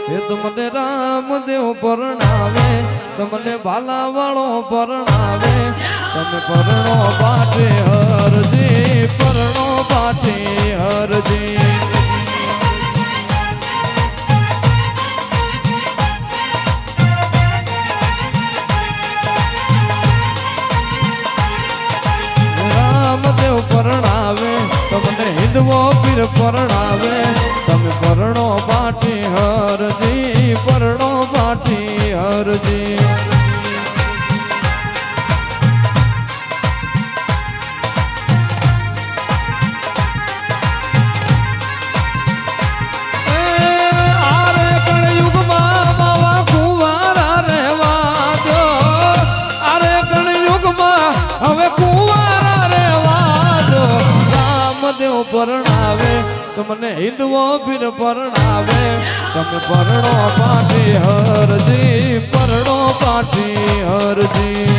એ તમને રામદેવ પરણાવે, તમને ભાલા વાળો પરણાવે, તમે પરણો પાઠે હરજી, પરણો પાઠે હરજી. રામદેવ પરણાવે, તમને હિંદવો પીર પરણાવે, તમે પરણો પાઠી હરજી, પરણો પાઠી હરજી. આરે કળયુગમાં માવા કુંવારા રહેવા દો, આરે કળયુગમાં હવે કુંવારા રહેવા દો. રામદેવ પરણાવે, તમને હિંદવો પીર પરણાવે, તમે પરણો પાઠી હરજી, પરણો પાઠી હરજી.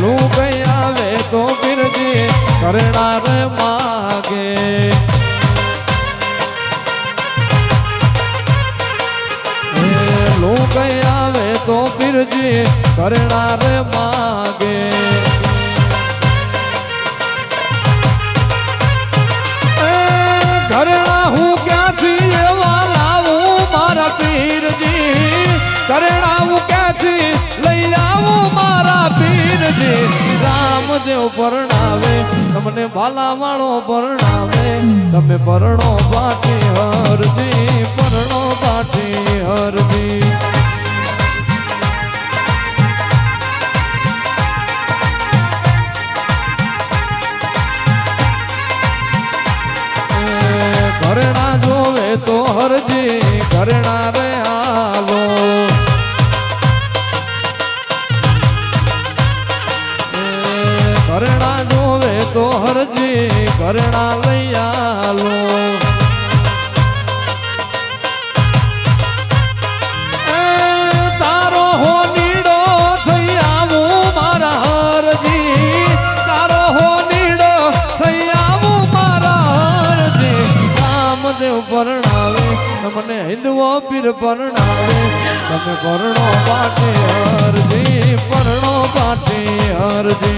લુગઈ આવે તો પીરજી કરનાર માગે, લુગઈ આવે તો પીરજી કરનાર માગે. ઘરેણા હું ક્યાંથી એવા લાવું મારા પીરજી, ઘરેણા હું ક્યાંથી લઈ આવું મારા પીરજી. રામદેવ પરણાવે, તમને ભાલા વાળો પરણાવે, તમે પરણો પાઠી હરજી, પરણો પાઠી હરજી. ઘરેણા જોવે તો હરજી, ઘરેણા રે હાલો, ઘરેણા જોવે તો હરજી, ઘરેણા લઈ આલો. તારો હો નીડો થઈ આવું મારા હરજી, તારો હો નીડો થઈ આવું મારા હરજી. રામદેવ પરણાવે, તમને હિંદવો પીર પરણાવે, તમે પરણો પાઠે હરજી, પરણો પાઠે હરજી.